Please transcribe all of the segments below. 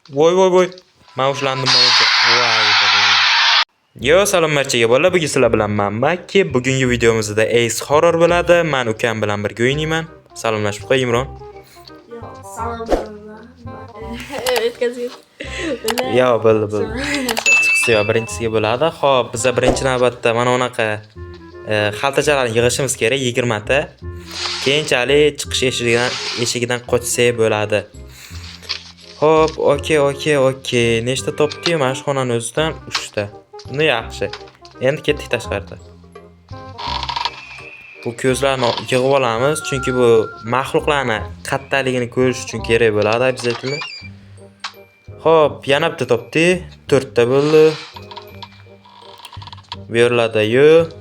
Voy. Men ushlandim menimcha. Voy bolam. Yo, salom barchaga bolalar. Bugun sizlar bilan men Makki. Bugungi videomizda Ace Horror bo'ladi. Men ukam bilan birga o'ynayman. Salomlashib qo'y, Imron. Yo, salom. O'tkazib. Yo, bo'ldi. Chiqsa yo birinchisiga bo'ladi. Xo'p, biz birinchi navbatda mana bunaqa xaltachalarni yig'ishimiz kerak 20 ta. Keyinchalik chiqish eshigidan qochsa bo'ladi. Xo'p, okey. Nechta topdi? Mana shu xonaning o'zidan 3 ta. Buni yaxshi. Endi ketdik tashqariga. Bu ko'zlarni yig'ib olamiz, chunki bu mahluqlarni qattaligini ko'rish uchun kerak bo'ladi обязательно. Xo'p, yana bitta topdi. 4 ta bo'ldi. Bu yerlarda yo'q.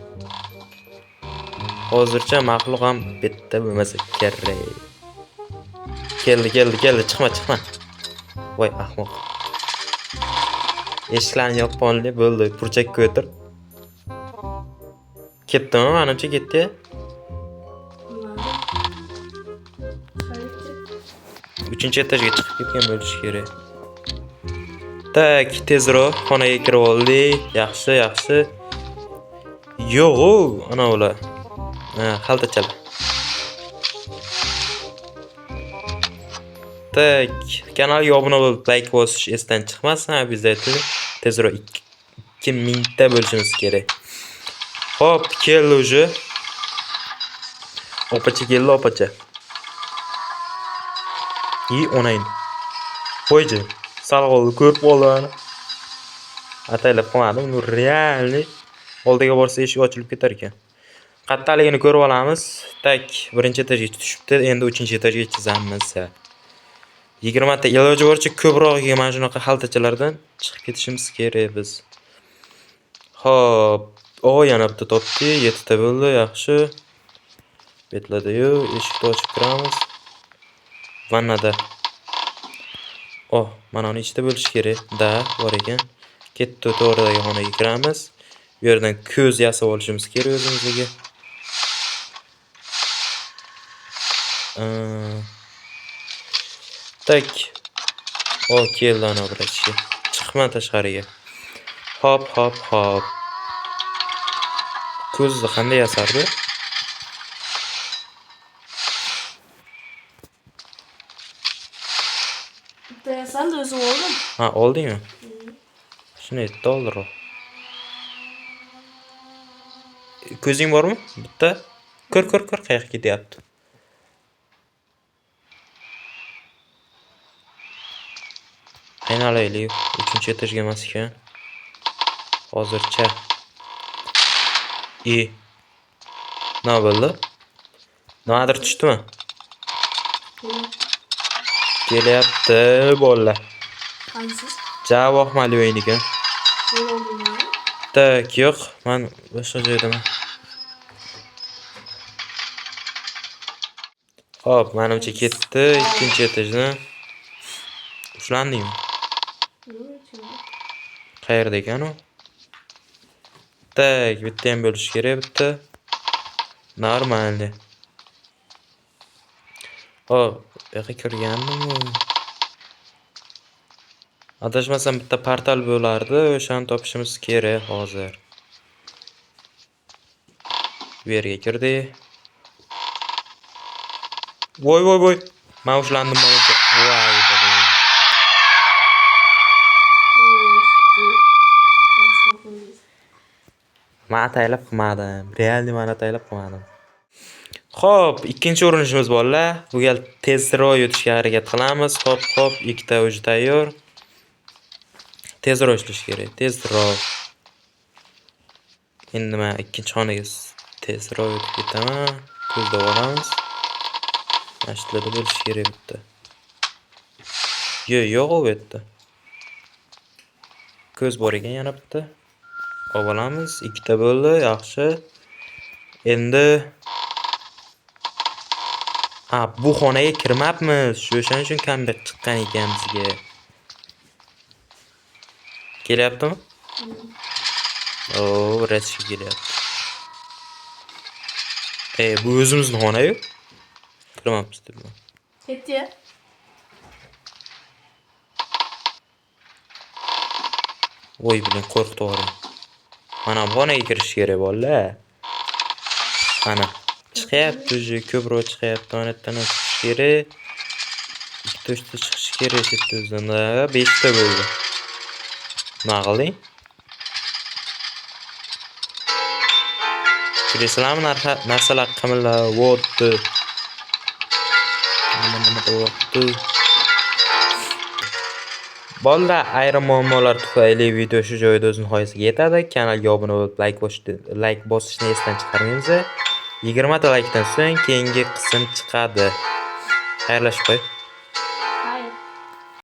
Hozircha mahluq ham bitta bo'lmasa kerak. Keldi. Chiqma. Voy ahmoq. Eshiklarni yopib bo'ldi. Burchakka o'tir. Ketdimi? Menimcha ketdi. 3-etajga chiqib ketgan bo'lish kerak. Tak, tezroq xonaga kirib oldik. Yaxshi. Yo'q, ana ular. Xaltachalar. Tak, kanalga obuna bo'lib, like bosish esdan chiqmasin, обязательно. Tezroq 2000 ta bo'lishimiz kerak. Hop, keldi уже. Opacha keldi, opacha. O'nayn. Qo'yji. Sal qoldi, ko'rib qoldi. Ataylab qo'ymadim, bu realni. Oldiga borsa eshik ochilib ketar ekan. Qattaligini ko'rib olamiz. Tak, birinchi etajga tushibdi, endi 3-etajga chizamiz. 20 ta iloji boricha ko'proq mana shunaqa xaltachalardan chiqib ketishimiz kerak biz. Xo'p, yana bitta topdi, 7 ta bo'ldi, yaxshi. Betladi-yu, eshikni ochib kiramiz. Vannada. Mana uni ichida bo'lish kerak. Bor ekan. Ketdi, to'g'ridagi xonaga kiramiz. Bu yerdan ko'z yasab olishimiz kerak o'zimizga. Tak. Keldi ana vrachga. Chiqma tashqariga. Hop. Ko'zni qanday yasardi? Sen de o'zing oldin. Oldingmi? Shuni aytdi oldinroq. Ko'zing bormi? Bitta. Ko'r, qayoqqa ketyapti? Aynalaylik. 3-etajga emas ekan. Hozircha. Nima bo'ldi? Nimadir tushdimi? Kelyapti bolalar. Qansiz? Javob mali o'yiniga. Tak, yo'q. Men boshqa joydaman. Hop, menimcha ketdi 2-etajdan. Ushlandingmi? Qayerda ekan u? Tak, bitta ham bo'lish kerak, bitta. Normalni. Hop, bu yoqqa kirgandim-ku. Adashmasam bitta portal bo'lardi, o'shani topishimiz kerak hozir. Bu yerga kirdik. Voy. Men ushlandim menimcha. Voy bolam. Men ataylab qilmadim. Realni men ataylab qilmadim. Xo'p, ikkinchi urinishimiz bolalar. Bu gal tezroq yutishga harakat qilamiz. Hop, ikkita o'zi tayyor. Tezroq ishlash kerak, tezroq. Endi men ikkinchi xonaga tezroq yutib ketaman. Ko'zda olamiz. Mashtlada bo'lish kerak bitta. Yo'q u yerda. Ko'z bor ekan yana bitta. Olamiz, ikkita bo'ldi, yaxshi. Endi bu xonaga kirmabmiz. O'shaning uchun comeback chiqqan ekan bizga. Kelyaptimi? Rachga kelyapti. Bu o'zimizning xona-yu. Kirmabmiz deb. Ketdi. Voy bilan qo'rqitib yuboring. Mana bu xonaga kirish kerak bolalar. Mana chiqyapti, уже ko'proq chiqyapti. Mana yerdan ham chiqish kerak. Ikkita uchta chiqish kerak chetda o'zidan. 5 ta bo'ldi. Nima qiling? Kirasizlarmi narsalar qimirlayapti. Nima bo'lyapti? Bolalar, ayrim muammolar tufayli video shu joyda o'z nihoyasiga yetadi. Kanalga obuna bo'lib, like bosishni esdan chiqarmaymiz. 20 ta likedan so'ng keyingi qism chiqadi. Xayrlashib qo'y.